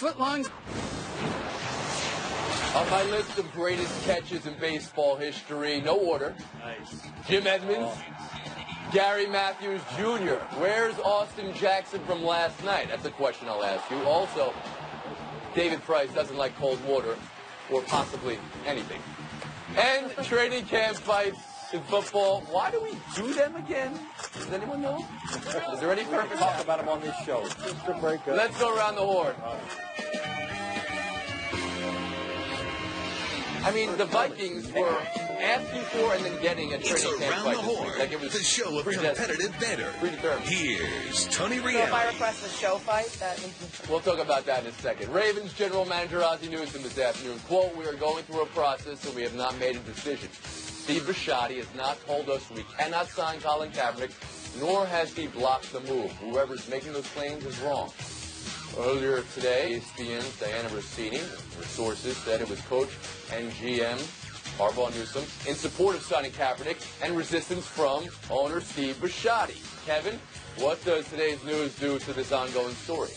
footlongs. On my list of greatest catches in baseball history, no order. Nice. Jim Edmonds, Gary Matthews Jr. Where's Austin Jackson from last night? That's a question I'll ask you. Also, David Price doesn't like cold water, or possibly anything. And training camp fights in football. Why do we do them again? Does anyone know? Is there any purpose? Talk about them on this show. Just to break up. Let's go around the horn. I mean, the Vikings were asking for and then getting a training camp fight this week. Like it was the show of competitive banter. Predetermined. Here's Tony So Reale. if I request a show fight, We'll talk about that in a second. Ravens General Manager Ozzie Newsome this afternoon. Quote, we are going through a process and we have not made a decision. Steve Bisciotti has not told us we cannot sign Colin Kaepernick, nor has he blocked the move. Whoever's making those claims is wrong. Earlier today, ESPN's Diana Rossini, her sources said it was coach and GM Harbaugh Newsome in support of signing Kaepernick and resistance from owner Steve Bisciotti. Kevin, what does today's news do to this ongoing story?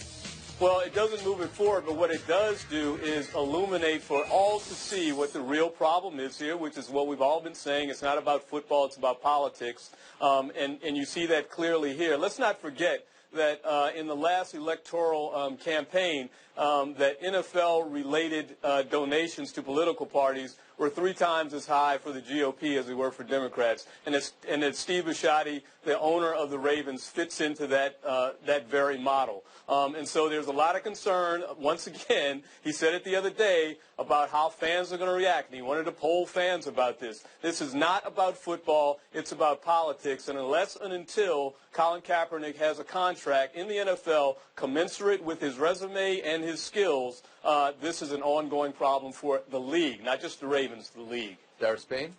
Well, it doesn't move it forward, but what it does do is illuminate for all to see what the real problem is here, which is what we've all been saying. It's not about football, it's about politics. And you see that clearly here. Let's not forget that in the last electoral campaign, that NFL-related donations to political parties were 3 times as high for the GOP as they were for Democrats. And that Steve Bisciotti, the owner of the Ravens, fits into that very model. And so there's a lot of concern. Once again, he said it the other day about how fans are going to react. And he wanted to poll fans about this. This is not about football. It's about politics. And unless and until Colin Kaepernick has a contract in the NFL commensurate with his resume and his skills, this is an ongoing problem for the league, not just the Ravens, the league. Sarah Spain?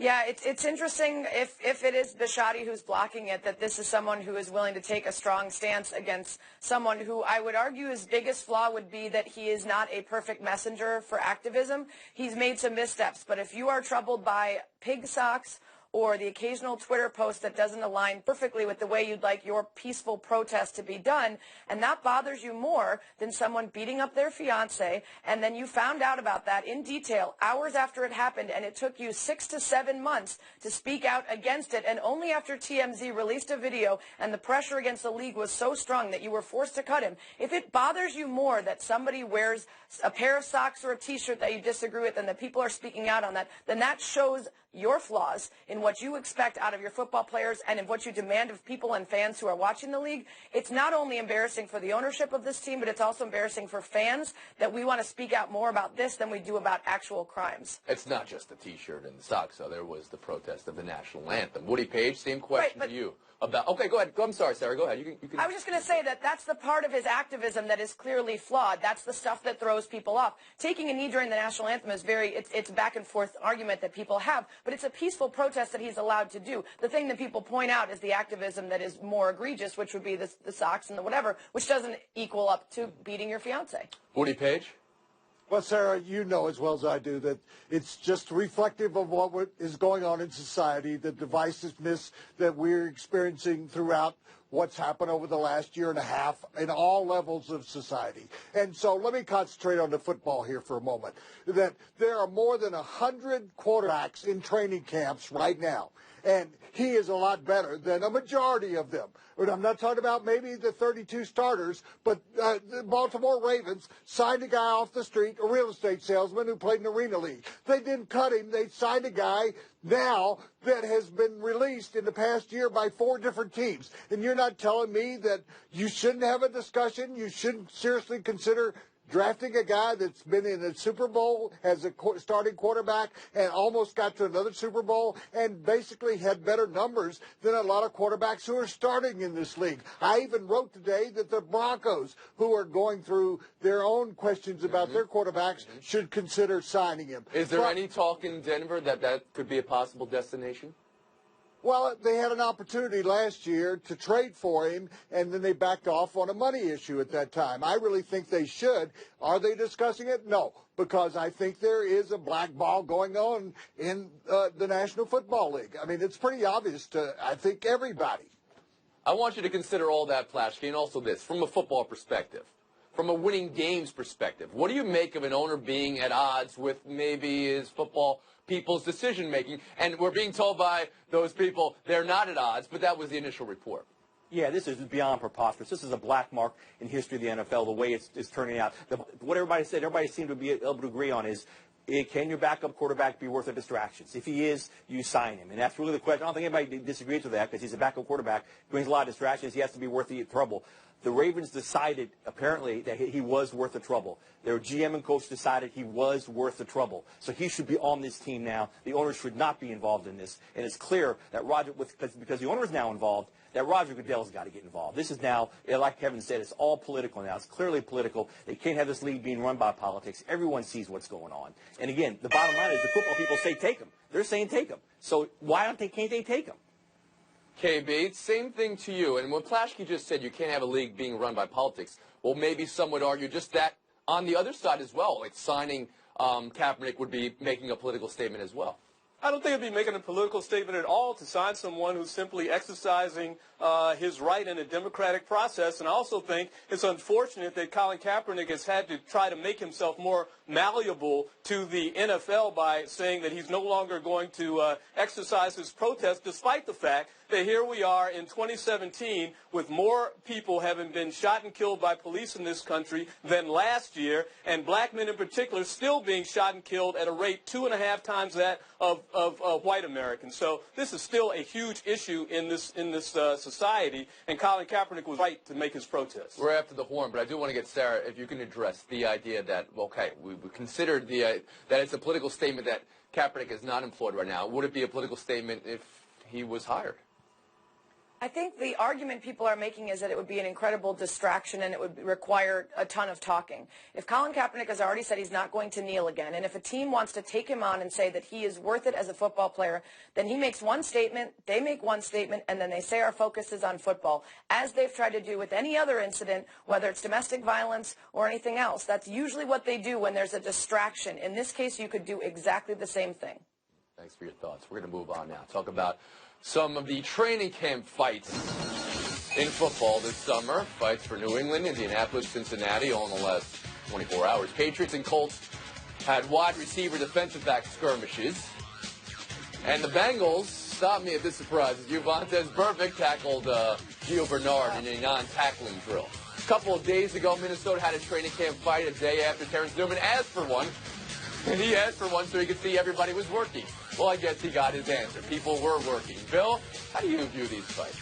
yeah, it's interesting if it is Bisciotti who's blocking it, that this is someone who is willing to take a strong stance against someone who I would argue his biggest flaw would be that he is not a perfect messenger for activism. He's made some missteps, but if you are troubled by pig socks or the occasional Twitter post that doesn't align perfectly with the way you'd like your peaceful protest to be done, and that bothers you more than someone beating up their fiance, and then you found out about that in detail hours after it happened, and it took you 6 to 7 months to speak out against it, and only after TMZ released a video and the pressure against the league was so strong that you were forced to cut him. If it bothers you more that somebody wears a pair of socks or a T-shirt that you disagree with and that people are speaking out on that, then that shows your flaws in what you expect out of your football players and in what you demand of people and fans who are watching the league. It's not only embarrassing for the ownership of this team, but it's also embarrassing for fans that we want to speak out more about this than we do about actual crimes. It's not just the T-shirt and the socks, though. There was the protest of the national anthem. Woody Page, same question to you. Okay, go ahead. I'm sorry, Sarah. Go ahead. You can. I was just going to say that that's the part of his activism that is clearly flawed. That's the stuff that throws people off. Taking a knee during the national anthem is it's a back and forth argument that people have, but it's a peaceful protest that he's allowed to do. The thing that people point out is the activism that is more egregious, which would be the socks and the whatever, which doesn't equal up to beating your fiance. Woody Page? Well, Sarah, you know as well as I do that it's just reflective of what is going on in society, the divisiveness that we're experiencing throughout what's happened over the last year and a half in all levels of society. And so let me concentrate on the football here for a moment, that there are more than 100 quarterbacks in training camps right now. And he is a lot better than a majority of them. And I'm not talking about maybe the 32 starters, but the Baltimore Ravens signed a guy off the street, a real estate salesman who played in the Arena League. They didn't cut him. They signed a guy now that has been released in the past year by 4 different teams. And you're not telling me that you shouldn't have a discussion, you shouldn't seriously consider drafting a guy that's been in a Super Bowl as a starting quarterback and almost got to another Super Bowl and basically had better numbers than a lot of quarterbacks who are starting in this league. I even wrote today that the Broncos, who are going through their own questions about their quarterbacks, should consider signing him. Is there any talk in Denver that could be a possible destination? Well, they had an opportunity last year to trade for him, and then they backed off on a money issue at that time. I really think they should. Are they discussing it? No, because I think there is a blackball going on in the National Football League. I mean, it's pretty obvious to, I think, everybody. I want you to consider all that, Plashke, and also this, from a football perspective. from a winning games perspective. What do you make of an owner being at odds with maybe his football people's decision-making? And we're being told by those people they're not at odds, but that was the initial report. Yeah, this is beyond preposterous. This is a black mark in history of the NFL, the way it's turning out. What everybody said, everybody seemed to be able to agree on is, can your backup quarterback be worth the distractions? If he is, you sign him. And that's really the question. I don't think anybody disagrees with that because he's a backup quarterback, brings a lot of distractions. He has to be worth the trouble. The Ravens decided, apparently, that he was worth the trouble. Their GM and coach decided he was worth the trouble. So he should be on this team now. The owner should not be involved in this. And it's clear that because the owner is now involved, that Roger Goodell's got to get involved. This is now, like Kevin said, it's all political now. It's clearly political. They can't have this league being run by politics. Everyone sees what's going on. And again, the bottom line is the football people say take him. They're saying take him. So can't they take him? KB, same thing to you. And when Plashke just said you can't have a league being run by politics, well, maybe some would argue just that on the other side as well, like signing Kaepernick would be making a political statement as well. I don't think it'd be making a political statement at all to sign someone who's simply exercising his right in a democratic process. And I also think it's unfortunate that Colin Kaepernick has had to try to make himself more malleable to the NFL by saying that he's no longer going to exercise his protest, despite the fact that here we are in 2017 with more people having been shot and killed by police in this country than last year, and black men in particular still being shot and killed at a rate 2.5 times that of white Americans. So this is still a huge issue in this society, and Colin Kaepernick was right to make his protest. We're after the horn, but I do want to get Sarah, if you can address the idea that, okay, we considered that it's a political statement that Kaepernick is not employed right now. Would it be a political statement if he was hired? I think the argument people are making is that it would be an incredible distraction and it would require a ton of talking. If Colin Kaepernick has already said he's not going to kneel again, and if a team wants to take him on and say that he is worth it as a football player, then he makes one statement, they make one statement, and then they say our focus is on football, as they've tried to do with any other incident, whether it's domestic violence or anything else. That's usually what they do when there's a distraction. In this case, you could do exactly the same thing. Thanks for your thoughts. We're going to move on now. Talk about some of the training camp fights in football this summer. Fights for New England, Indianapolis, Cincinnati, all in the last 24 hours. Patriots and Colts had wide receiver defensive back skirmishes. And the Bengals, stop me if this surprises you, Vontaze Burfict tackled Gio Bernard in a non-tackling drill. A couple of days ago, Minnesota had a training camp fight a day after Terrence Newman asked for one. And he asked for one so he could see everybody was working. Well, I guess he got his answer. People were working. Bill, how do you view these fights?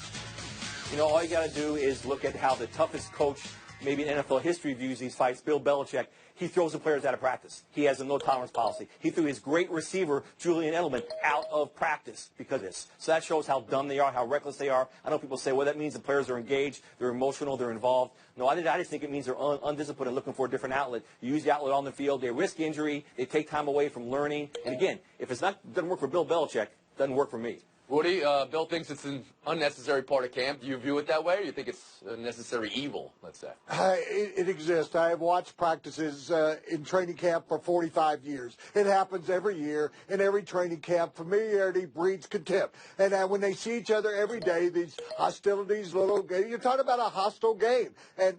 You know, all you got to do is look at how the toughest coach, maybe in NFL history, views these fights. Bill Belichick, he throws the players out of practice. He has a no-tolerance policy. He threw his great receiver, Julian Edelman, out of practice because of this. So that shows how dumb they are, how reckless they are. I know people say, well, that means the players are engaged, they're emotional, they're involved. No, I just think it means they're undisciplined and looking for a different outlet. You use the outlet on the field. They risk injury. They take time away from learning. And again, if it doesn't work for Bill Belichick, it doesn't work for me. Woody, Bill thinks it's an unnecessary part of camp. Do you view it that way, or do you think it's a necessary evil, let's say? It exists. I have watched practices in training camp for 45 years. It happens every year in every training camp. Familiarity breeds contempt. And when they see each other every day, these hostilities, you're talking about a hostile game. And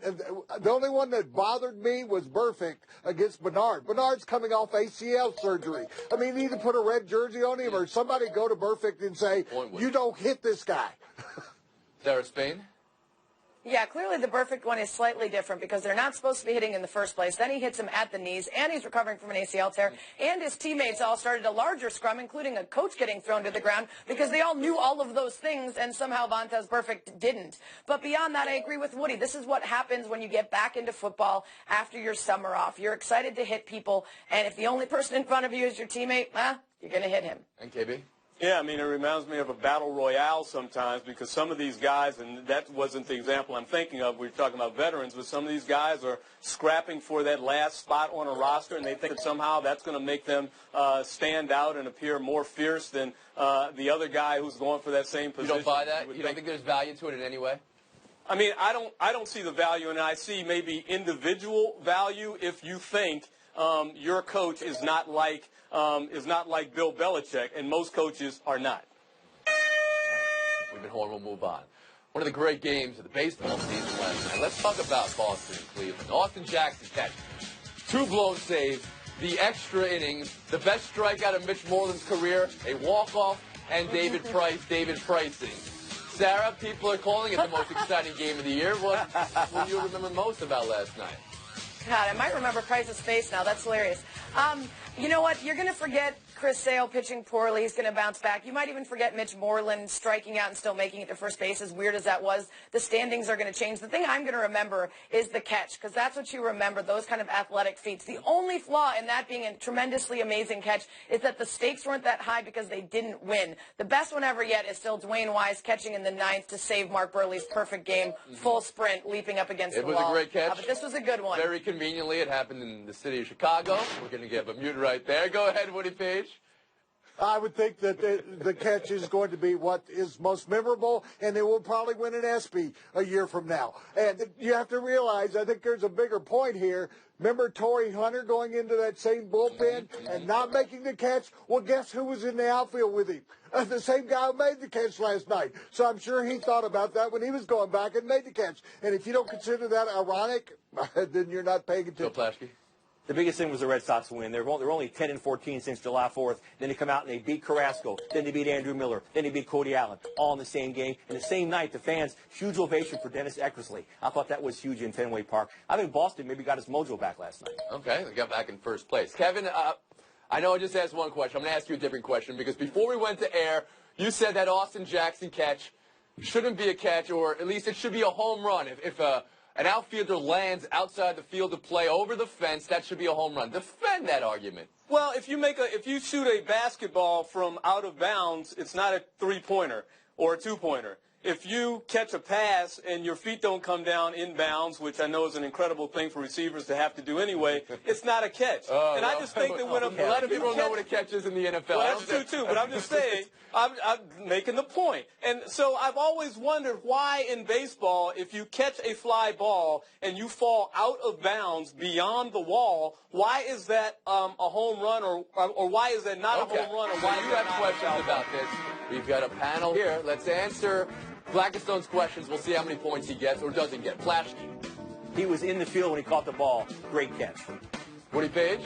the only one that bothered me was Burfict against Bernard. Bernard's coming off ACL surgery. I mean, either put a red jersey on him or somebody go to Burfict and say, you don't hit this guy. Sarah Spain? Yeah, clearly the Burfict one is slightly different because they're not supposed to be hitting in the first place. Then he hits him at the knees, and he's recovering from an ACL tear. And his teammates all started a larger scrum, including a coach getting thrown to the ground because they all knew all of those things, and somehow Vontaze Burfict didn't. But beyond that, I agree with Woody. This is what happens when you get back into football after your summer off. You're excited to hit people, and if the only person in front of you is your teammate, you're going to hit him. And KB? Yeah, I mean, it reminds me of a battle royale sometimes because some of these guys, and that wasn't the example I'm thinking of, we were talking about veterans, but some of these guys are scrapping for that last spot on a roster, and they think that somehow that's going to make them stand out and appear more fierce than the other guy who's going for that same position. You don't buy that? You don't think there's value to it in any way? I mean, I don't see the value, and I see maybe individual value if you think your coach is not like Bill Belichick, and most coaches are not. We've been horrible. We'll move on. One of the great games of the baseball season last night. Let's talk about Boston and Cleveland. Austin Jackson catch. 2 blown saves, the extra innings, the best strikeout of Mitch Moreland's career, a walk-off, and David pricing. Sarah, people are calling it the most exciting game of the year. What will you remember most about last night? God, I might remember Price's face now. That's hilarious. You know what? You're going to forget Chris Sale pitching poorly. He's going to bounce back. You might even forget Mitch Moreland striking out and still making it to first base, as weird as that was. The standings are going to change. The thing I'm going to remember is the catch, because that's what you remember, those kind of athletic feats. The only flaw in that being a tremendously amazing catch is that the stakes weren't that high because they didn't win. The best one ever yet is still Dwayne Wise catching in the 9th to save Mark Burley's perfect game, full sprint, leaping up against the wall. It was a great catch. But this was a good one. Very conveniently, it happened in the city of Chicago. We're going to give a mute right there. Go ahead, Woody Page. I would think that the catch is going to be what is most memorable, and they will probably win an ESPY a year from now. And you have to realize, I think there's a bigger point here. Remember Torrey Hunter going into that same bullpen and not making the catch? Well, guess who was in the outfield with him? The same guy who made the catch last night. So I'm sure he thought about that when he was going back and made the catch. And if you don't consider that ironic, then you're not paying attention. Bill Plaschke. The biggest thing was the Red Sox win. They're only 10-14 since July 4th. Then they come out and they beat Carrasco. Then they beat Andrew Miller. Then they beat Cody Allen. All in the same game. And the same night, the fans, huge ovation for Dennis Eckersley. I thought that was huge in Fenway Park. I think Boston maybe got his mojo back last night. Okay, they got back in first place. Kevin, I know I just asked one question. I'm going to ask you a different question because before we went to air, you said that Austin Jackson catch shouldn't be a catch, or at least it should be a home run. If an outfielder lands outside the field of play over the fence, that should be a home run. Defend that argument. Well, if you shoot a basketball from out of bounds, it's not a 3-pointer or a 2-pointer. If you catch a pass and your feet don't come down in bounds, which I know is an incredible thing for receivers to have to do anyway, it's not a catch. And I just think that when a lot of people don't know what a catch is in the NFL. Well, that's true too, but I'm just saying, I'm making the point. And so I've always wondered why in baseball, if you catch a fly ball and you fall out of bounds beyond the wall, why is that a home run or why is that not a home run? Or why you have questions about this? We've got a panel here. Let's answer Blackestone's questions. We'll see how many points he gets or doesn't get. Plaschke. He was in the field when he caught the ball. Great catch. Woody Page.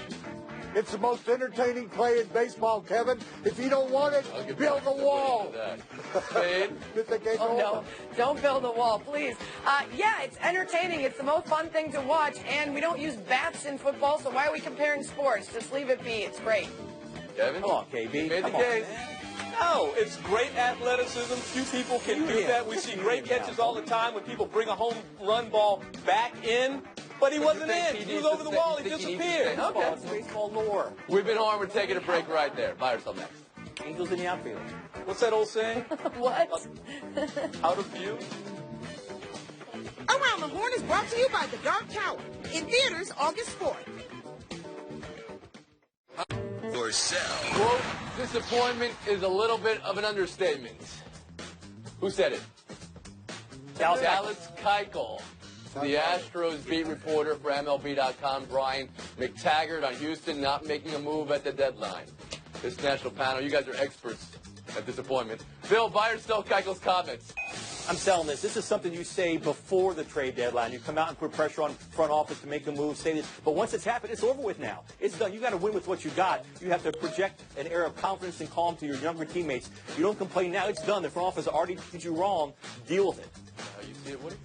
It's the most entertaining play in baseball, Kevin. If you don't want it, build the wall. Spade. Oh, no. Don't build a wall, please. Yeah, it's entertaining. It's the most fun thing to watch, and we don't use bats in football, so why are we comparing sports? Just leave it be. It's great. Kevin? Come on, KB. You made the Come case. No, it's great athleticism. Few people can do that. We see great catches all the time when people bring a home run ball back in. But he wasn't in. He was over the wall. He disappeared. Okay. It's baseball lore. We've been on. We're taking a break right there. Buy yourself next. Angels in the outfield. What's that old saying? What? Out of view? Around the Horn is brought to you by The Dark Tower. In theaters August 4th. Or sell. Quote, disappointment is a little bit of an understatement. Who said it? Dallas Keuchel. The Astros beat reporter for MLB.com, Brian McTaggart, on Houston not making a move at the deadline. This national panel, you guys are experts at disappointment. Bill, buy or sell Keuchel's comments? I'm selling this. This is something you say before the trade deadline. You come out and put pressure on front office to make a move, say this. But once it's happened, it's over with now. It's done. You got to win with what you got. You have to project an air of confidence and calm to your younger teammates. You don't complain now. It's done. The front office already did you wrong. Deal with it. You see it, Woody?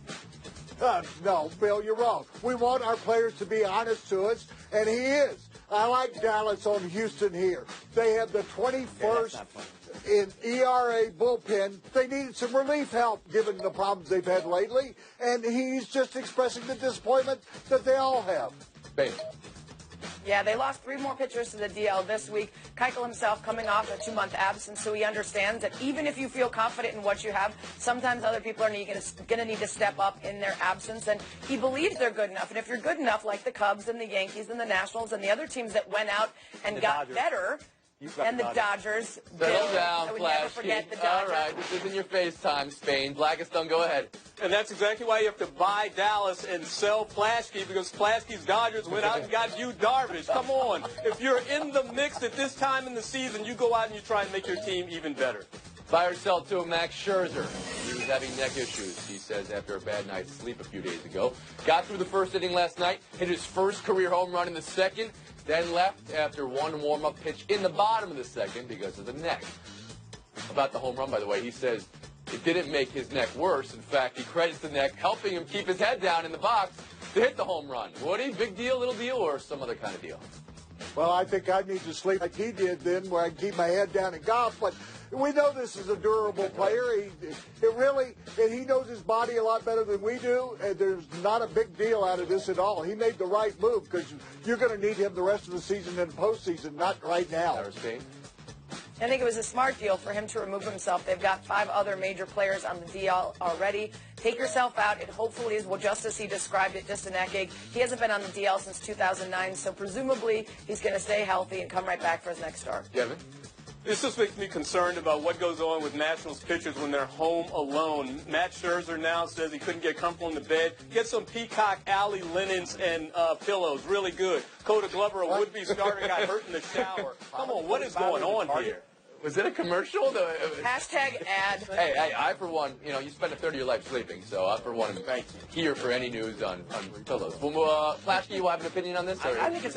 No, Bill, you're wrong. We want our players to be honest to us, and he is. I like Dallas on Houston here. They have the 21st in ERA bullpen. They needed some relief help given the problems they've had lately, and he's just expressing the disappointment that they all have. Babe. Yeah, they lost 3 more pitchers to the DL this week. Keuchel himself coming off a 2-month absence, so he understands that even if you feel confident in what you have, sometimes other people are going to need to step up in their absence, and he believes they're good enough. And if you're good enough, like the Cubs and the Yankees and the Nationals and the other teams that went out and got Dodgers. better, and the Dodgers. Settle down, I would never forget the Dodgers. All right, this isn't your FaceTime, Spain. Blackestone, go ahead. And that's exactly why you have to buy Dallas and sell Plaschke, because Plaschke's Dodgers went out and got you Darvish. Come on. If you're in the mix at this time in the season, you go out and you try and make your team even better. Buy or sell to Max Scherzer. He was having neck issues, he says, after a bad night's sleep a few days ago. Got through the first inning last night, hit his first career home run in the second, then left after one warm-up pitch in the bottom of the second because of the neck. About the home run, by the way, he says it didn't make his neck worse. In fact, he credits the neck helping him keep his head down in the box to hit the home run. Woody, big deal, little deal, or some other kind of deal? Well, I think I need to sleep like he did then, where I can keep my head down in golf. But we know this is a durable player. He knows his body a lot better than we do, and there's not a big deal out of this at all. He made the right move because you're going to need him the rest of the season and the postseason, not right now. I think it was a smart deal for him to remove himself. They've got 5 other major players on the DL already. Take yourself out. It hopefully is, well, just as he described it, just a neck ache. He hasn't been on the DL since 2009, so presumably he's going to stay healthy and come right back for his next start. Kevin? This just makes me concerned about what goes on with Nationals pitchers when they're home alone. Matt Scherzer now says he couldn't get comfortable in the bed. Get some Peacock Alley linens and pillows. Really good. Coda Glover, a would-be starter, got hurt in the shower. Come on, what is going on here? Was it a commercial? Hashtag ad. Hey, I for one, you spend a third of your life sleeping, so I for one am here for any news on pillows. Well, Plaschke, you have an opinion on this? I think it's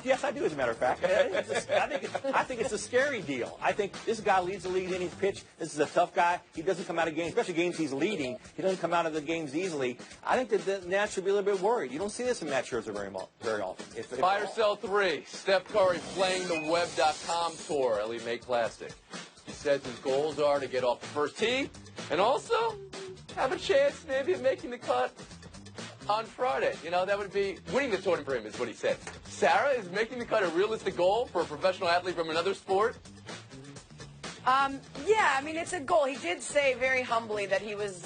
yes, I do. As a matter of fact, I think it's a scary deal. I think this guy leads the league in his pitch. This is a tough guy. He doesn't come out of games, especially games he's leading. He doesn't come out of the games easily. I think that the Nats should be a little bit worried. You don't see this in Matt Scherzer very often. Fire Cell 3. Steph Curry playing the web.com tour. Ellie Mae Classic. He says his goals are to get off the first tee and also have a chance maybe of making the cut on Friday. That would be winning the tournament for him is what he said. Sarah, is making the cut a realistic goal for a professional athlete from another sport? Yeah, I mean, it's a goal. He did say very humbly that he was,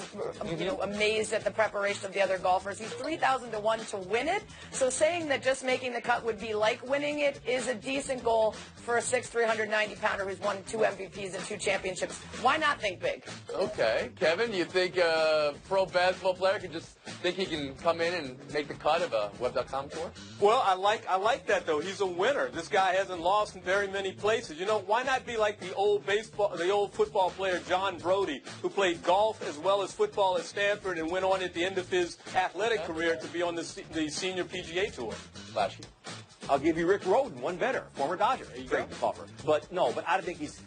amazed at the preparation of the other golfers. He's 3,000 to 1 to win it. So saying that just making the cut would be like winning it is a decent goal for a 6'3", 390-pounder who's won 2 MVPs and 2 championships. Why not think big? Okay. Kevin, do you think a pro basketball player can just think he can come in and make the cut of a web.com tour? Well, I like that, though. He's a winner. This guy hasn't lost in very many places. Why not be like the old football player John Brody, who played golf as well as football at Stanford and went on at the end of his athletic career to be on the senior PGA Tour. Flashy. I'll give you Rick Rhoden, one better, former Dodger, great golfer. But I think he's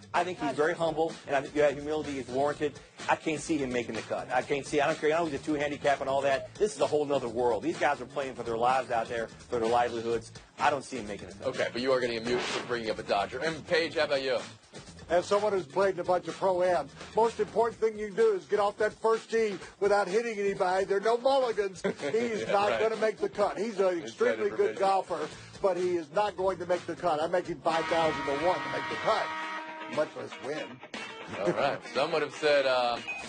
very humble, and I think humility is warranted. I can't see him making the cut. I don't care. I know he's a 2 handicap and all that. This is a whole other world. These guys are playing for their lives out there, for their livelihoods. I don't see him making the cut. Okay, but you are getting amused for bringing up a Dodger. And Paige, how about you? As someone who's played in a bunch of pro-ams, most important thing you can do is get off that first tee without hitting anybody. There are no mulligans. He's not going to make the cut. He's an extremely good golfer, but he is not going to make the cut. I'm making 5,000 to 1 to make the cut, much less win. All right. Some would have said,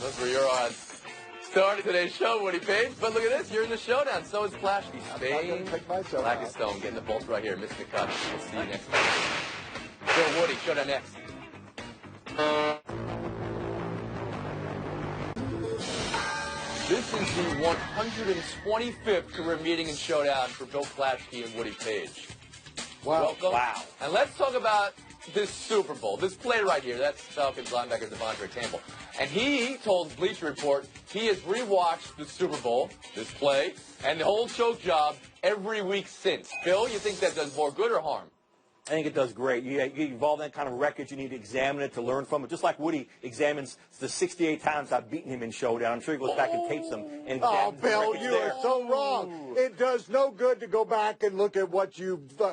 those were your odds. Started today's show, Woody Page, but look at this. You're in the showdown. So is Plaschke. Spain, Black and Stone, getting the bolts right here. Missing the cut. We'll see you next time. Bill Woody, showdown next. This is the 125th career meeting and showdown for Bill Plaschke and Woody Page. Wow. Welcome. Wow. And let's talk about this Super Bowl. This play right here, that's Falcons linebacker Devondre Campbell. And he told Bleacher Report he has rewatched the Super Bowl, this play, and the whole choke job every week since. Bill, you think that does more good or harm? I think it does great. You get involved in that kind of wreckage, you need to examine it to learn from it. Just like Woody examines the 68 times I've beaten him in showdown. I'm sure he goes back and tapes them. And Bill, you are so wrong. It does no good to go back and look at what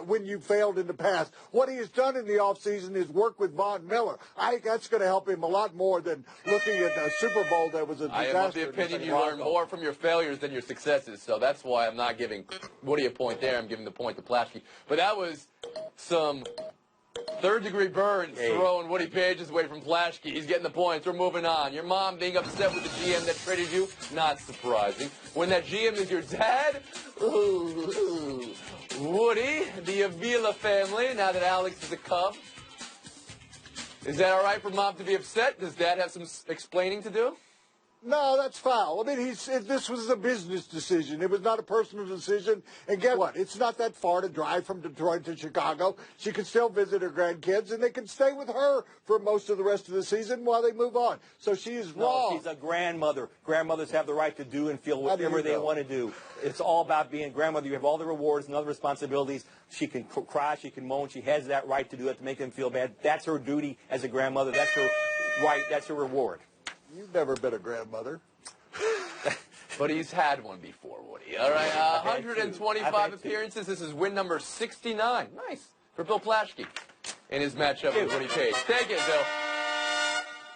when you failed in the past. What he has done in the offseason is work with Von Miller. I think that's going to help him a lot more than looking at a Super Bowl that was a disaster. I am of the opinion you learn more from your failures than your successes, so that's why I'm not giving Woody a point there. I'm giving the point to Plaschke. But that was some third-degree burns throwing Woody Page's way from Plaschke. He's getting the points. We're moving on. Your mom being upset with the GM that traded you, not surprising. When that GM is your dad, ooh. Woody, the Avila family, now that Alex is a Cub. Is that all right for mom to be upset? Does dad have some explaining to do? No, that's foul. I mean, this was a business decision. It was not a personal decision. And guess what? It's not that far to drive from Detroit to Chicago. She can still visit her grandkids, and they can stay with her for most of the rest of the season while they move on. So she is wrong. No, she's a grandmother. Grandmothers have the right to do and feel whatever they want to do. It's all about being a grandmother. You have all the rewards and other responsibilities. She can cry, she can moan. She has that right to do that, to make them feel bad. That's her duty as a grandmother. That's her right. That's her reward. You've never been a grandmother. But he's had one before, Woody. All right, 125 appearances. This is win number 69. Nice for Bill Plaschke in his matchup with Woody Page. Take it, Bill.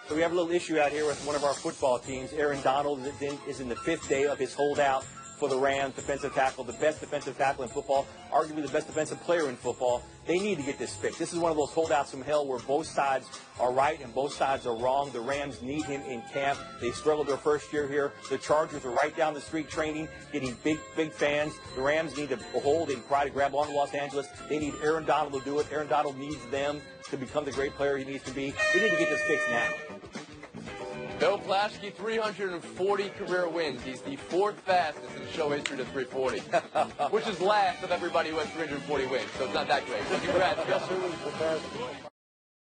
So we have a little issue out here with one of our football teams. Aaron Donald is in the 5th day of his holdout for the Rams, defensive tackle, the best defensive tackle in football, arguably the best defensive player in football. They need to get this fixed. This is one of those holdouts from hell where both sides are right and both sides are wrong. The Rams need him in camp. They struggled their first year here. The Chargers are right down the street training, getting big fans. The Rams need to hold and try to grab on to Los Angeles. They need Aaron Donald to do it. Aaron Donald needs them to become the great player he needs to be. They need to get this fixed now. Bill Plaschke, 340 career wins. He's the 4th fastest in show history to 340, which is last of everybody who has 340 wins. So it's not that great. Congrats, Bill.